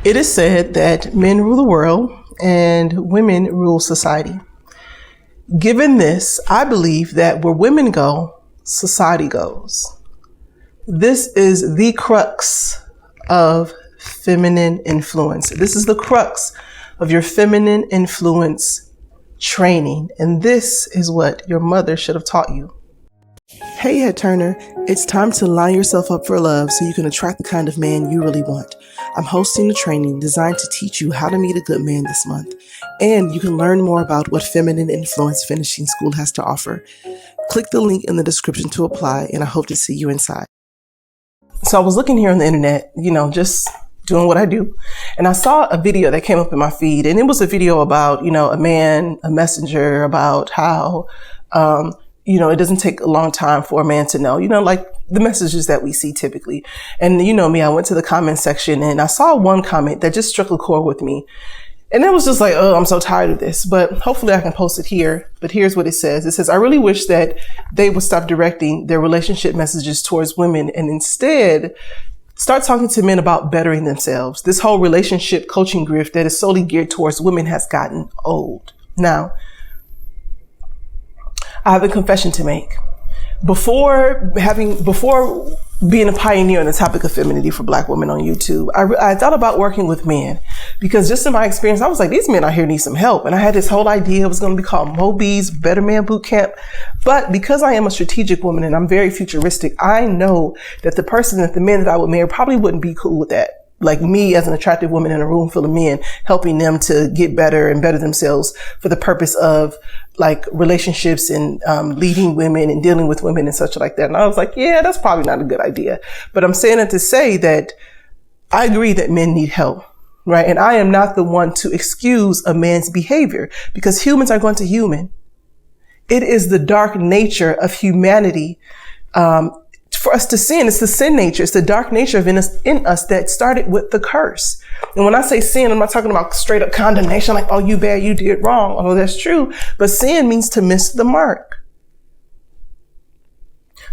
It is said that men rule the world and women rule society. Given this, I believe that where women go, society goes. This is the crux of feminine influence. This is the crux of your feminine influence training. And this is what your mother should have taught you. Hey, Head Turner, it's time to line yourself up for love so you can attract the kind of man you really want. I'm hosting a training designed to teach you how to meet a good man this month. And you can learn more about what Feminine Influence Finishing School has to offer. Click the link in the description to apply, and I hope to see you inside. So I was looking here on the internet, just doing what I do. And I saw a video that came up in my feed, and it was a video about, a messenger, about how, it doesn't take a long time for a man to know, like the messages that we see typically. And me, I went to the comment section and I saw one comment that just struck a chord with me. And it was just like, oh, I'm so tired of this, but hopefully I can post it here. But here's what it says. It says, I really wish that they would stop directing their relationship messages towards women and instead start talking to men about bettering themselves. This whole relationship coaching grift that is solely geared towards women has gotten old. Now, I have a confession to make. Before being a pioneer on the topic of femininity for Black women on YouTube, I thought about working with men because just in my experience, I was like, these men out here need some help. And I had this whole idea it was going to be called Moby's Better Man Boot Camp. But because I am a strategic woman and I'm very futuristic, I know that the men that I would marry probably wouldn't be cool with that. Like me as an attractive woman in a room full of men, helping them to get better and better themselves for the purpose of like relationships and leading women and dealing with women and such like that. And I was like, yeah, that's probably not a good idea. But I'm saying it to say that I agree that men need help, right? And I am not the one to excuse a man's behavior because humans are going to human. It is the dark nature of humanity for us to sin. It's the sin nature. It's the dark nature in us that started with the curse. And when I say sin, I'm not talking about straight up condemnation, like, oh, you bad, you did wrong. Although that's true. But sin means to miss the mark.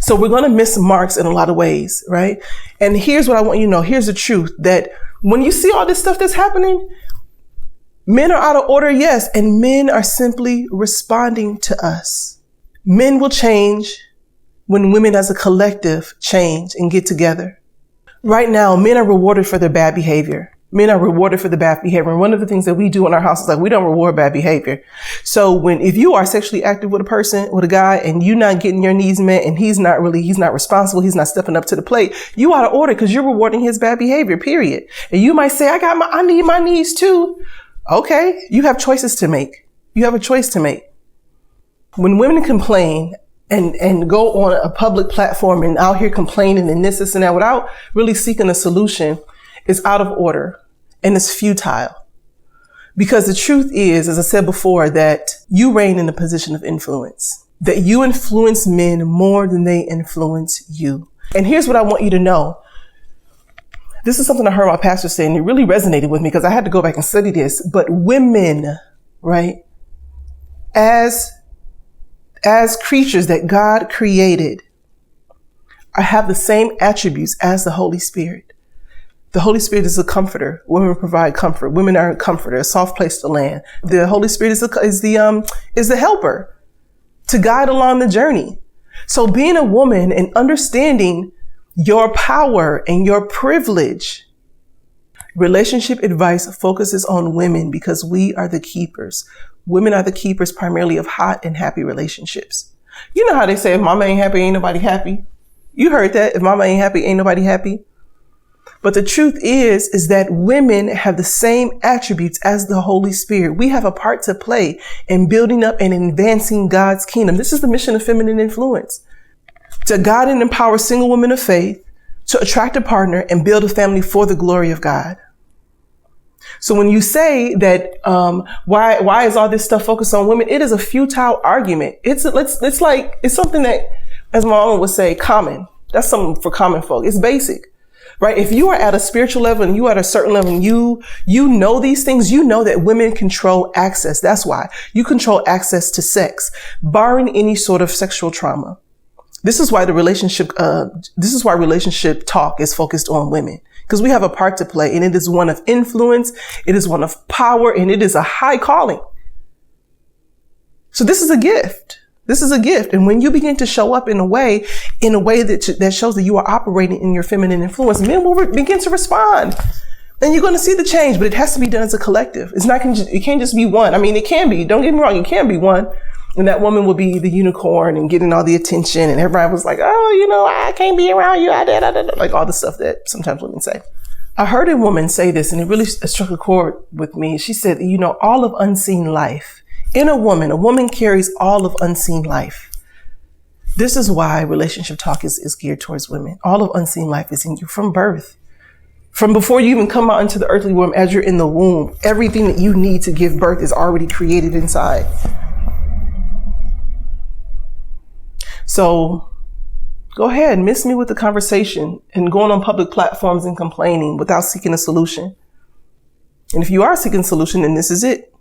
So we're going to miss marks in a lot of ways, right? And here's what I want you to know. Here's the truth, that when you see all this stuff that's happening, men are out of order, yes, and men are simply responding to us. Men will change when women as a collective change and get together. Right now, men are rewarded for their bad behavior. Men are rewarded for the bad behavior. And one of the things that we do in our house is like, we don't reward bad behavior. So if you are sexually active with a guy, and you're not getting your needs met and he's not responsible, he's not stepping up to the plate, you out of order because you're rewarding his bad behavior, period. And you might say, I need my needs too. Okay. You have choices to make. You have a choice to make. When women complain, and go on a public platform and out here complaining and this and that without really seeking a solution is out of order and it's futile. Because the truth is, as I said before, that you reign in a position of influence, that you influence men more than they influence you. And here's what I want you to know. This is something I heard my pastor say, and it really resonated with me because I had to go back and study this. But women, right, as creatures that God created, have the same attributes as the Holy Spirit. The Holy Spirit is a comforter. Women provide comfort. Women are a comforter, a soft place to land. The Holy Spirit is the helper to guide along the journey. So being a woman and understanding your power and your privilege, relationship advice focuses on women because we are the keepers. Women are the keepers primarily of hot and happy relationships. You know how they say, if mama ain't happy, ain't nobody happy. You heard that. If mama ain't happy, ain't nobody happy. But the truth is that women have the same attributes as the Holy Spirit. We have a part to play in building up and advancing God's kingdom. This is the mission of feminine influence. To guide and empower single women of faith, to attract a partner and build a family for the glory of God. So when you say that, why is all this stuff focused on women? It is a futile argument. It's something that, as my mama would say, common. That's something for common folk. It's basic, right? If you are at a spiritual level and you are at a certain level and you know these things, you know that women control access. That's why you control access to sex, barring any sort of sexual trauma. This is why relationship talk is focused on women. because we have a part to play, and it is one of influence. It is one of power, and it is a high calling. So this is a gift. This is a gift. And when you begin to show up in a way that shows that you are operating in your feminine influence, men will begin to respond. And you're going to see the change, but it has to be done as a collective. It can't just be one. I mean, it can be. Don't get me wrong. It can be one. And that woman will be the unicorn and getting all the attention. And everybody was like, oh, I can't be around you. Like all the stuff that sometimes women say. I heard a woman say this, and it really struck a chord with me. She said, all of unseen life in a woman carries all of unseen life. This is why relationship talk is geared towards women. All of unseen life is in you from birth. From before you even come out into the earthly womb, as you're in the womb, everything that you need to give birth is already created inside. So go ahead, miss me with the conversation and going on public platforms and complaining without seeking a solution. And if you are seeking a solution, then this is it.